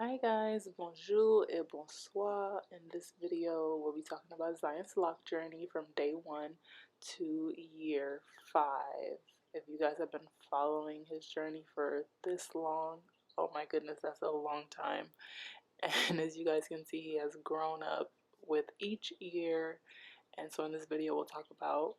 Hi guys, bonjour et bonsoir. In this video, we'll be talking about Zion's lock journey from day 1 to year 5. If you guys have been following his journey for this long, oh my goodness, that's a long time. And as you guys can see, he has grown up with each year. And so in this video, we'll talk about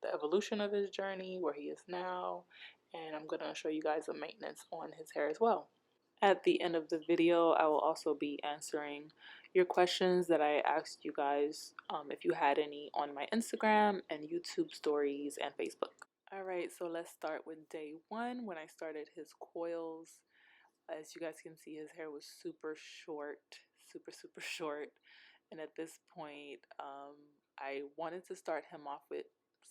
the evolution of his journey, where he is now, and I'm going to show you guys the maintenance on his hair as well. At the end of the video, I will also be answering your questions that I asked you guys, if you had any, on my Instagram and YouTube stories and Facebook. Alright, so let's start with day 1 when I started his coils. As you guys can see, his hair was super short, super short. And at this point, I wanted to start him off with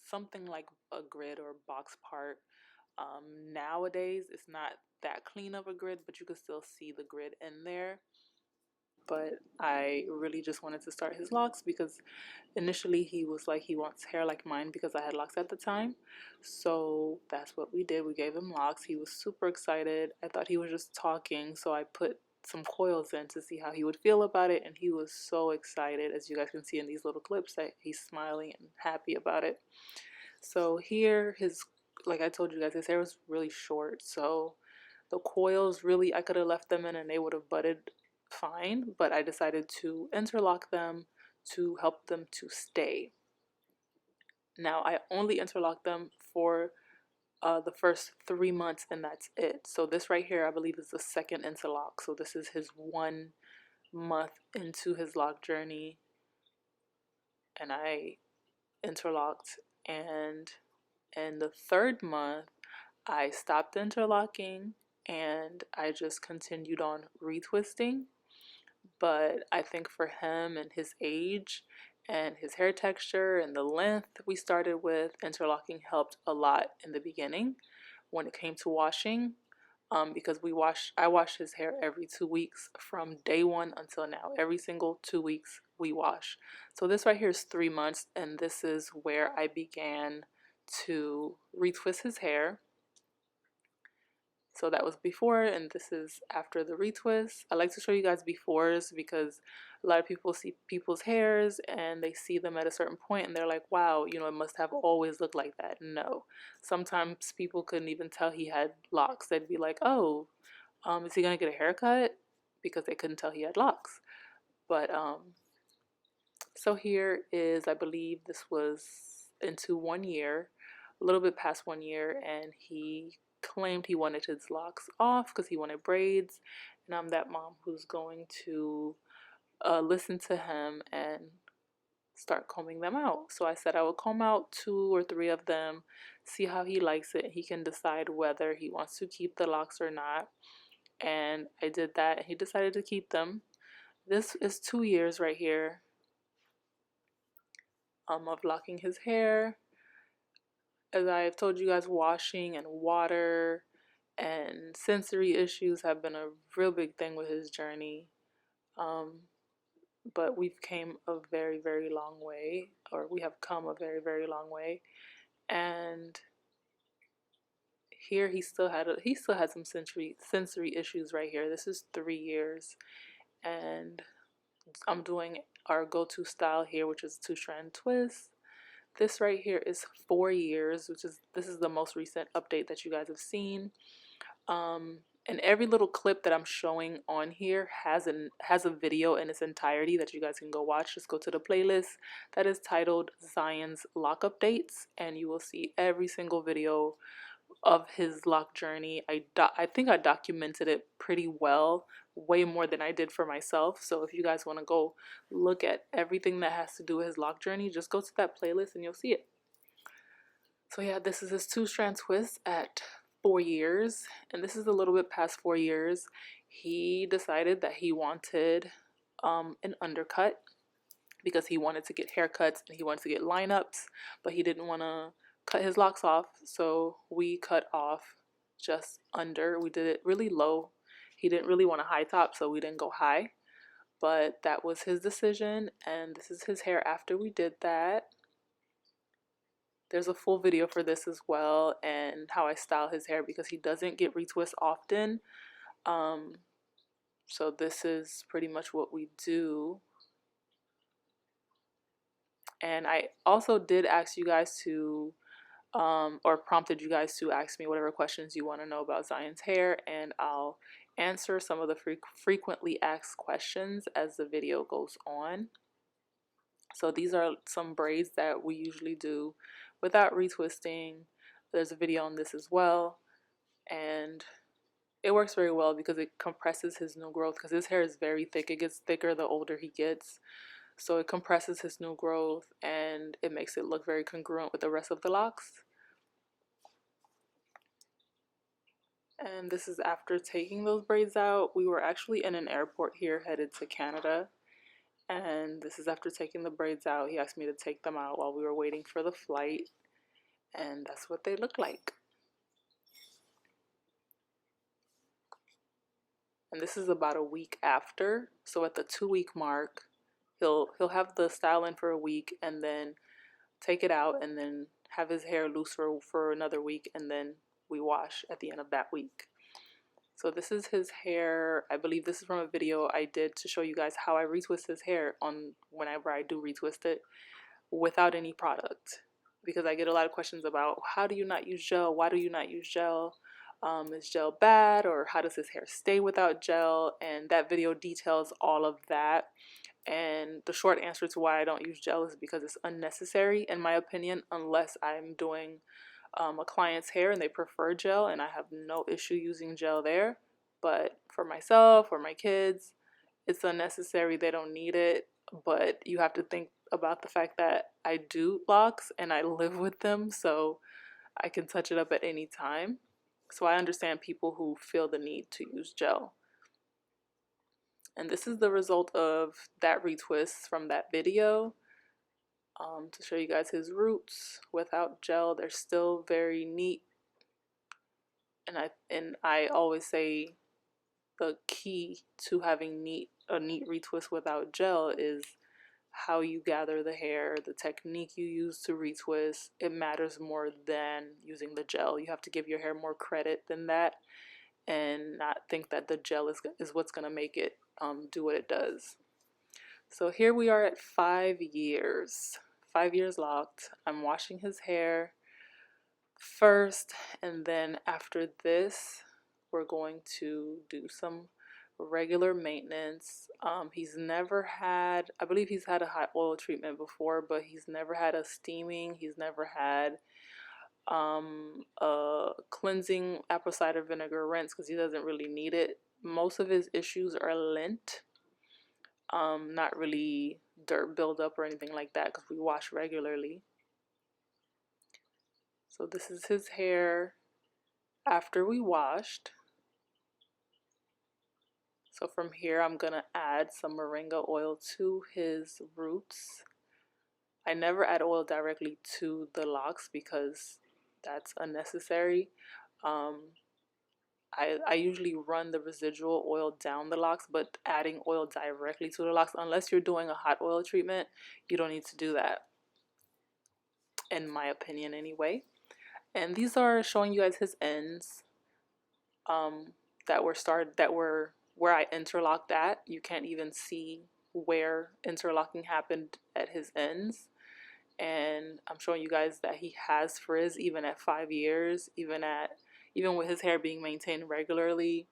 something like a grid or box part. Nowadays, it's not that clean of a grid, but you can still see the grid in there. But I really just wanted to start his locks because initially he was like he wants hair like mine because I had locks at the time. So that's what we did. We gave him locks. He was super excited. I thought he was just talking, so I put some coils in to see how he would feel about it, and he was so excited. As you guys can see in these little clips, that he's smiling and happy about it. So here, like I told you guys, his hair was really short, so the coils, really, I could have left them in and they would have budded fine, but I decided to interlock them to help them to stay. Now, I only interlock them for the first 3 months, and that's it. So this right here, I believe, is the second interlock. So this is his 1 month into his lock journey, and I interlocked, and in the 3rd month, I stopped interlocking and I just continued on retwisting. But I think for him and his age and his hair texture and the length we started with, interlocking helped a lot in the beginning when it came to washing. Because I wash his hair every 2 weeks from day 1 until now. Every single 2 weeks we wash. So this right here is 3 months, and this is where I began to retwist his hair. So that was before, and this is after the retwist. I like to show you guys befores because a lot of people see people's hairs and they see them at a certain point and they're like, wow, it must have always looked like that. No. Sometimes people couldn't even tell he had locks. They'd be like, oh, is he gonna get a haircut? Because they couldn't tell he had locks. But so here is, I believe this was into 1 year, a little bit past 1 year, and he claimed he wanted his locks off because he wanted braids. And I'm that mom who's going to listen to him and start combing them out. So I said I would comb out 2 or 3 of them, see how he likes it. He can decide whether he wants to keep the locks or not. And I did that, and he decided to keep them. This is 2 years right here of locking his hair. As I've told you guys, washing and water and sensory issues have been a real big thing with his journey. But we've came a very long way, or we have come a very long way. And here he still had some sensory issues right here. This is 3 years, and I'm doing our go-to style here, which is 2-strand twist. This right here is 4 years, this is the most recent update that you guys have seen. And every little clip that I'm showing on here has a video in its entirety that you guys can go watch. Just go to the playlist that is titled Zion's Lock Updates, and you will see every single video of his lock journey. I think I documented it pretty well, way more than I did for myself. So if you guys want to go look at everything that has to do with his lock journey, just go to that playlist and you'll see it. So yeah, this is his 2-strand twist at 4 years, and this is a little bit past 4 years. He decided that he wanted an undercut because he wanted to get haircuts and he wanted to get lineups, but he didn't want to cut his locks off. So we cut off just under. We did it really low. He didn't really want a high top, so we didn't go high, but that was his decision. And this is his hair after we did that. There's a full video for this as well, and how I style his hair because he doesn't get retwists often. So this is pretty much what we do. And I also did ask you guys to or prompted you guys to ask me whatever questions you want to know about Zion's hair, and I'll answer some of the frequently asked questions as the video goes on. So these are some braids that we usually do without retwisting. There's a video on this as well, and it works very well because it compresses his new growth, because his hair is very thick. It gets thicker the older he gets. So it compresses his new growth and it makes it look very congruent with the rest of the locks. And this is after taking those braids out. We were actually in an airport here headed to Canada. And this is after taking the braids out. He asked me to take them out while we were waiting for the flight. And that's what they look like. And this is about a week after. So at the 2-week mark, he'll have the style in for a week and then take it out and then have his hair loose for another week, and then we wash at the end of that week. So this is his hair. I believe this is from a video I did to show you guys how I retwist his hair on whenever I do retwist it without any product, because I get a lot of questions about how do you not use gel? Why do you not use gel? Is gel bad, or how does his hair stay without gel? And that video details all of that. And the short answer to why I don't use gel is because it's unnecessary, in my opinion, unless I'm doing a client's hair and they prefer gel, and I have no issue using gel there. But for myself or my kids, it's unnecessary. They don't need it. But you have to think about the fact that I do locks and I live with them, so I can touch it up at any time. So I understand people who feel the need to use gel. And this is the result of that retwist from that video. To show you guys his roots without gel, they're still very neat. And I always say the key to having a neat retwist without gel is how you gather the hair, the technique you use to retwist. It matters more than using the gel. You have to give your hair more credit than that, and not think that the gel is what's going to make it do what it does. So here we are at 5 years. 5 years locked. I'm washing his hair first, and then after this we're going to do some regular maintenance. He's never had, I believe he's had a hot oil treatment before, but he's never had a steaming. He's never had a cleansing apple cider vinegar rinse, because he doesn't really need it. Most of his issues are lint, not really dirt buildup or anything like that, because we wash regularly. So this is his hair after we washed. So from here I'm gonna add some moringa oil to his roots. I never add oil directly to the locks because that's unnecessary. I usually run the residual oil down the locks, but adding oil directly to the locks, unless you're doing a hot oil treatment, you don't need to do that, in my opinion anyway. And these are showing you guys his ends that were where I interlocked at. You can't even see where interlocking happened at his ends. And I'm showing you guys that he has frizz even at 5 years, even with his hair being maintained regularly.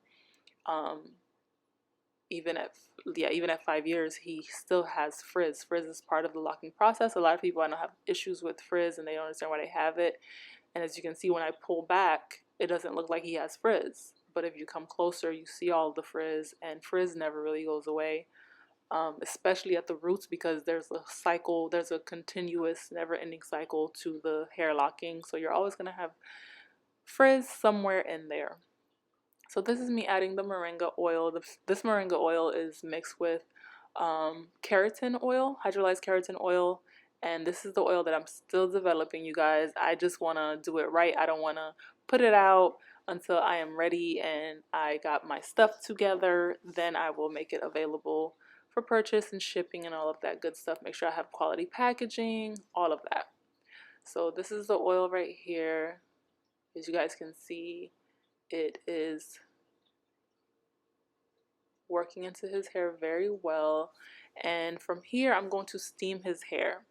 Even at 5 years, he still has frizz. Frizz is part of the locking process. A lot of people I know have issues with frizz and they don't understand why they have it. And as you can see, when I pull back, it doesn't look like he has frizz. But if you come closer, you see all the frizz, and frizz never really goes away, especially at the roots, because there's a cycle, there's a continuous, never-ending cycle to the hair locking. So you're always going to have frizz somewhere in there. So this is me adding the moringa oil. This moringa oil is mixed with keratin oil, hydrolyzed keratin oil. And this is the oil that I'm still developing, you guys. I just want to do it right. I don't want to put it out until I am ready and I got my stuff together. Then I will make it available for purchase and shipping and all of that good stuff. Make sure I have quality packaging, all of that. So this is the oil right here. As you guys can see, it is working into his hair very well. And from here, I'm going to steam his hair.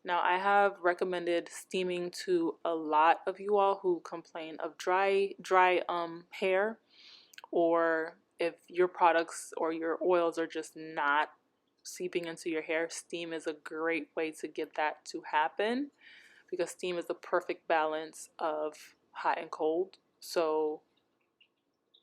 Now, I have recommended steaming to a lot of you all who complain of dry hair, or if your products or your oils are just not seeping into your hair. Steam is a great way to get that to happen, because steam is the perfect balance of hot and cold. So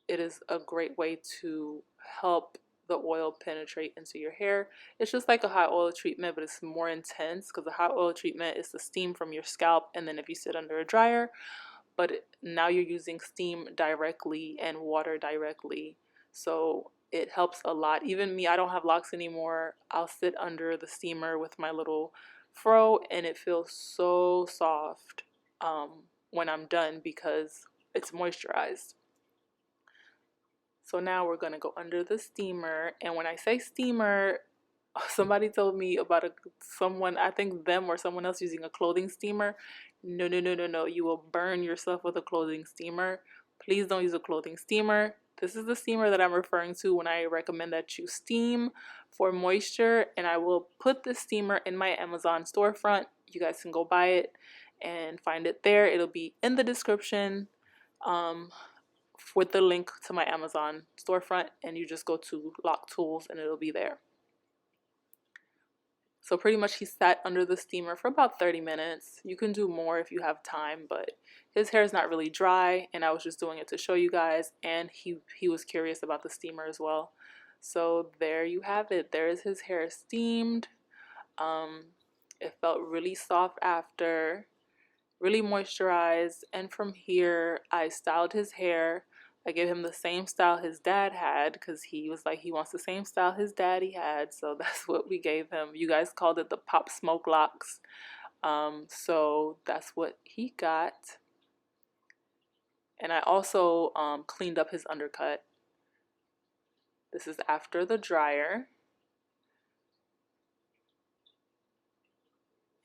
it is a great way to help the oil penetrate into your hair. It's just like a hot oil treatment, but it's more intense, because the hot oil treatment is the steam from your scalp, and then if you sit under a dryer, but now you're using steam directly and water directly. So it helps a lot. Even me, I don't have locks anymore. I'll sit under the steamer with my little fro, and it feels so soft when I'm done, because it's moisturized. So now we're going to go under the steamer. And when I say steamer, somebody told me about someone, I think them or someone else, using a clothing steamer. No, no, no, no, no. You will burn yourself with a clothing steamer. Please don't use a clothing steamer. This is the steamer that I'm referring to when I recommend that you steam for moisture. And I will put the steamer in my Amazon storefront. You guys can go buy it and find it there. It'll be in the description. With the link to my Amazon storefront, and you just go to LOC Tools and it'll be there. So pretty much he sat under the steamer for about 30 minutes. You can do more if you have time, but his hair is not really dry, and I was just doing it to show you guys, and he was curious about the steamer as well. So there you have it. There is his hair steamed. It felt really soft after, really moisturized, and from here I styled his hair. I gave him the same style his dad had, because he was like, he wants the same style his daddy had, so that's what we gave him. You guys called it the Pop Smoke locks, so that's what he got. And I also cleaned up his undercut. This is after the dryer.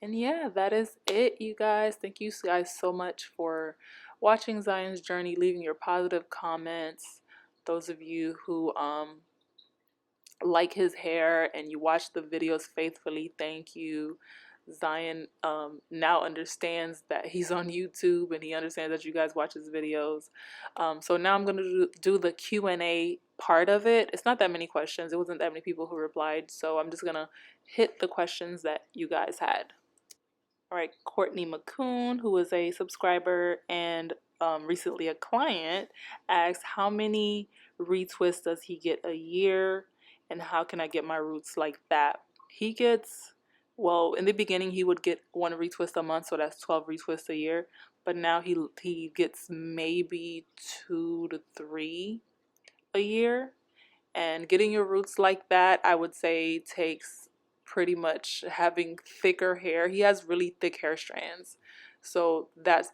And yeah, that is it, you guys. Thank you guys so much for watching Zion's journey, leaving your positive comments. Those of you who like his hair and you watch the videos faithfully, thank you. Zion now understands that he's on YouTube, and he understands that you guys watch his videos. So now I'm going to do the Q&A part of it. It's not that many questions. It wasn't that many people who replied, so I'm just going to hit the questions that you guys had. All right, Courtney McCoon, who is a subscriber and recently a client, asked, how many retwists does he get a year, and how can I get my roots like that? He gets, well, in the beginning he would get 1 retwist a month, so that's 12 retwists a year, but now he gets maybe 2 to 3 a year. And getting your roots like that, I would say, takes pretty much having thicker hair. He has really thick hair strands. So that's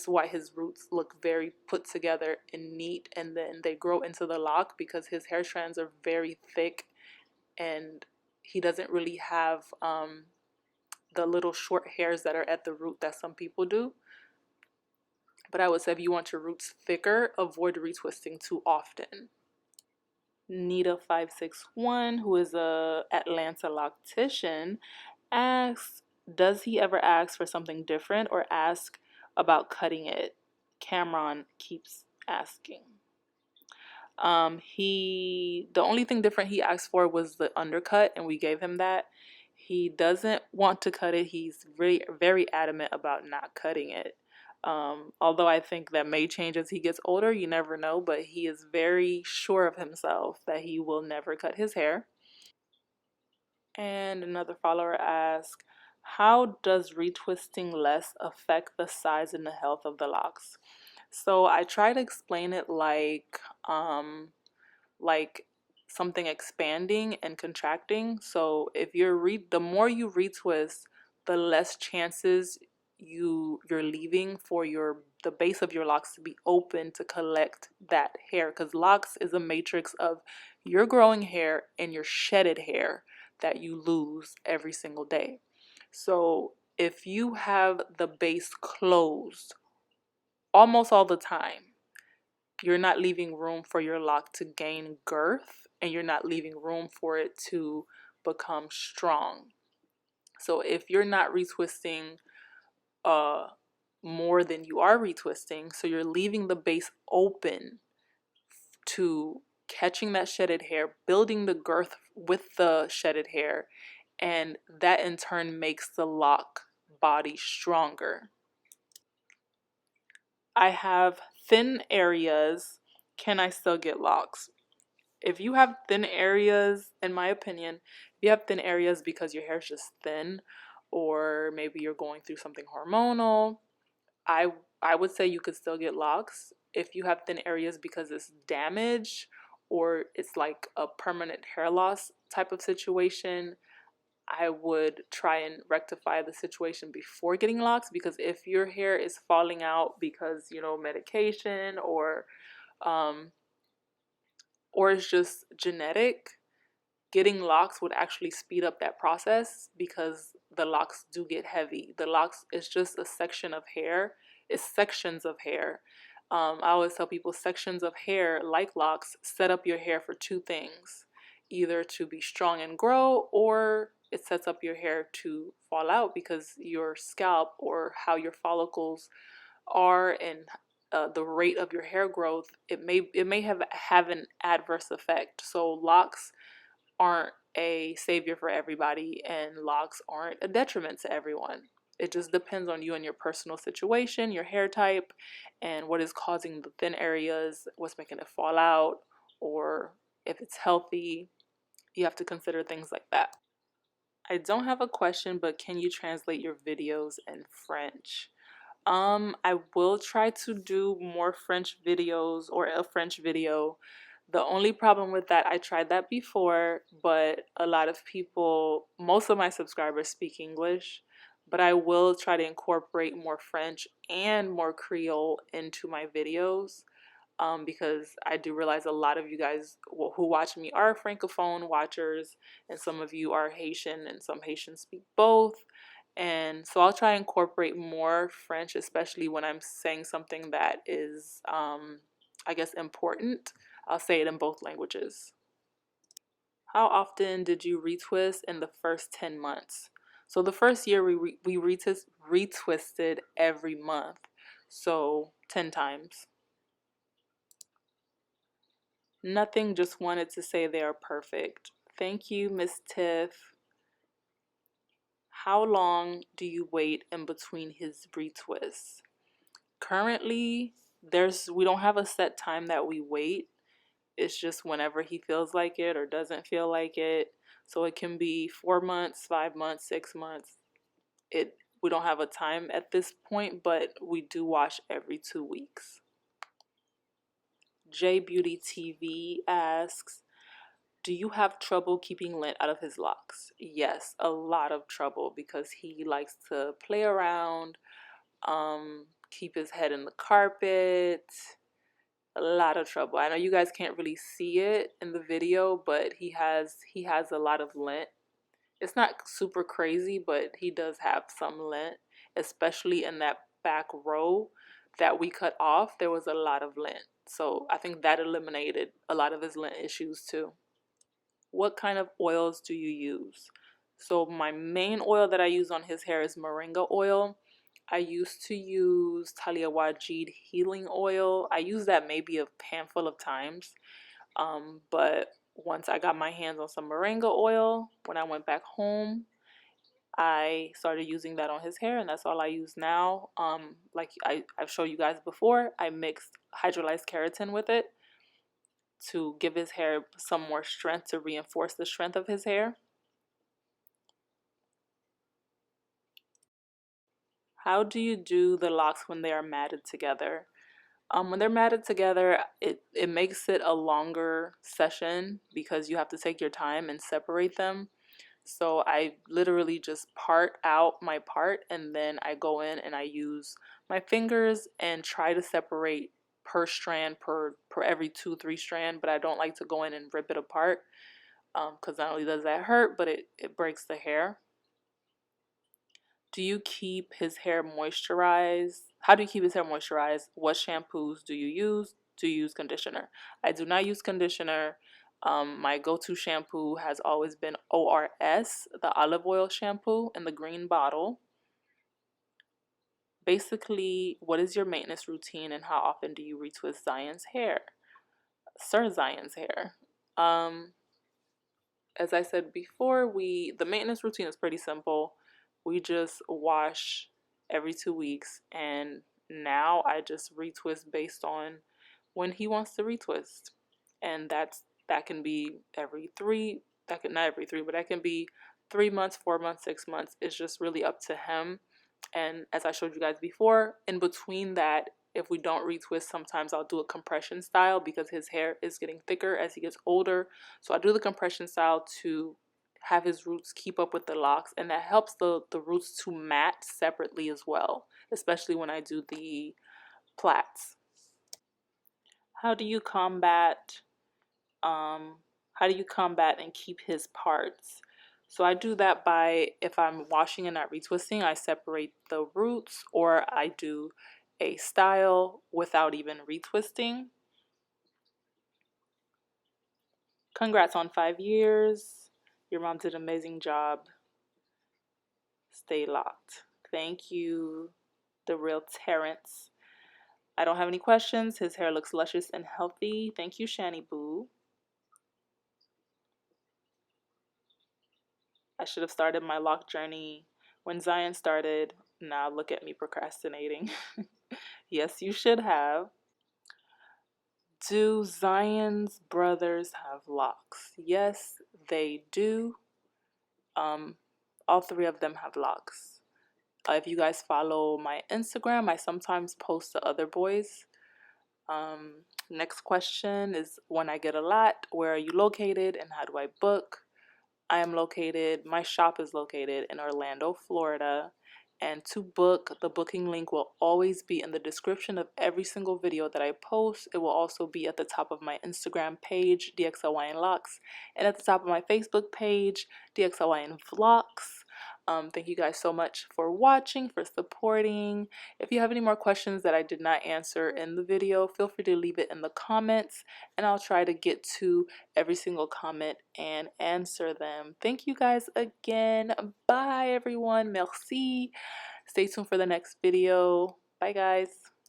why his roots look very put together and neat, and then they grow into the lock, because his hair strands are very thick, and he doesn't really have the little short hairs that are at the root that some people do. But I would say if you want your roots thicker, avoid retwisting too often. Nita561, who is a Atlanta loctician, asks, does he ever ask for something different or ask about cutting it? Cameron keeps asking. The only thing different he asked for was the undercut, and we gave him that. He doesn't want to cut it. He's very, very adamant about not cutting it. Although I think that may change as he gets older, you never know, but he is very sure of himself that he will never cut his hair. And another follower asked, how does retwisting less affect the size and the health of the locks? So I try to explain it like something expanding and contracting. So if the more you retwist, the less chances you're leaving for the base of your locks to be open to collect that hair, because locks is a matrix of your growing hair and your shedded hair that you lose every single day. So if you have the base closed almost all the time, you're not leaving room for your lock to gain girth and you're not leaving room for it to become strong. So if you're not retwisting more than you are retwisting, so you're leaving the base open to catching that shedded hair, building the girth with the shedded hair, and that in turn makes the lock body stronger. I have thin areas. Can I still get locks? If you have thin areas, in my opinion, if you have thin areas because your hair is just thin, or maybe you're going through something hormonal, I I would say you could still get locks. If you have thin areas because it's damaged or it's like a permanent hair loss type of situation, I would try and rectify the situation before getting locks, because if your hair is falling out because, medication um or it's just genetic, getting locks would actually speed up that process because the locks do get heavy. The locks is just a section of hair. It's sections of hair. I always tell people sections of hair, like locks, set up your hair for two things: either to be strong and grow, or it sets up your hair to fall out because your scalp or how your follicles are and the rate of your hair growth, it may have an adverse effect. So locks aren't a savior for everybody, and locks aren't a detriment to everyone. It just depends on you and your personal situation, your hair type, and what is causing the thin areas, what's making it fall out, or if it's healthy. You have to consider things like that. I don't have a question, but can you translate your videos in French? I will try to do more French videos or a French video. The only problem with that, I tried that before, but a lot of people, most of my subscribers speak English, but I will try to incorporate more French and more Creole into my videos, because I do realize a lot of you guys who watch me are Francophone watchers, and some of you are Haitian, and some Haitians speak both. And so I'll try and incorporate more French, especially when I'm saying something that is, I guess, important. I'll say it in both languages. How often did you retwist in the first 10 months? So the first year we retwisted every month, so 10 times. Nothing, just wanted to say they are perfect. Thank you, Miss Tiff. How long do you wait in between his retwists? Currently, we don't have a set time that we wait. It's just whenever he feels like it or doesn't feel like it. So it can be 4 months, 5 months, 6 months. We don't have a time at this point, but we do wash every 2 weeks. J Beauty TV asks, do you have trouble keeping lint out of his locks? Yes, a lot of trouble, because he likes to play around, keep his head in the carpet. A lot of trouble. I know you guys can't really see it in the video, but he has a lot of lint. It's not super crazy, but he does have some lint, especially in that back row that we cut off. There was a lot of lint. So I think that eliminated a lot of his lint issues too. What kind of oils do you use? So my main oil that I use on his hair is moringa oil. I used to use Talia Wajid healing oil. I used that maybe a handful of times. But once I got my hands on some moringa oil, when I went back home, I started using that on his hair, and that's all I use now. Like I've showed you guys before, I mixed hydrolyzed keratin with it to give his hair some more strength, to reinforce the strength of his hair. How do you do the locks when they are matted together? When they're matted together, it makes it a longer session because you have to take your time and separate them. So I literally just part out my part, and then I go in and I use my fingers and try to separate per strand, per every 2-3 strand, but I don't like to go in and rip it apart, because not only does that hurt, but it breaks the hair. Do you keep his hair moisturized? How do you keep his hair moisturized? What shampoos do you use? Do you use conditioner? I do not use conditioner. My go-to shampoo has always been ORS, the olive oil shampoo in the green bottle. Basically, what is your maintenance routine and how often do you retwist Zion's hair? Sir Zion's hair. As I said before, the maintenance routine is pretty simple. We just wash every 2 weeks, and now I just retwist based on when he wants to retwist. And that can be every three, that can not every three, but that can be 3 months, 4 months, 6 months. It's just really up to him. And as I showed you guys before, in between that, if we don't retwist, sometimes I'll do a compression style because his hair is getting thicker as he gets older. So I do the compression style to have his roots keep up with the locks, and that helps the roots to mat separately as well, especially when I do the plaits. How do you combat and keep his parts? So I do that by, if I'm washing and not retwisting, I separate the roots, or I do a style without even retwisting. Congrats on 5 years. Your mom did an amazing job. Stay locked. Thank you, the real Terrence. I don't have any questions. His hair looks luscious and healthy. Thank you, Shani Boo. I should have started my lock journey when Zion started. Now look at me procrastinating. Yes, you should have. Do Zion's brothers have locks? Yes, they do. All three of them have locks. If you guys follow my Instagram, I sometimes post the other boys. Next question is, when I get a lot, where are you located and how do I book? My shop is located in Orlando, Florida. And to book, the booking link will always be in the description of every single video that I post. It will also be at the top of my Instagram page, Dxlynlocs, and at the top of my Facebook page, Dxlynvlogs. Thank you guys so much for watching, for supporting. If you have any more questions that I did not answer in the video, feel free to leave it in the comments, and I'll try to get to every single comment and answer them. Thank you guys again. Bye everyone. Merci. Stay tuned for the next video. Bye guys.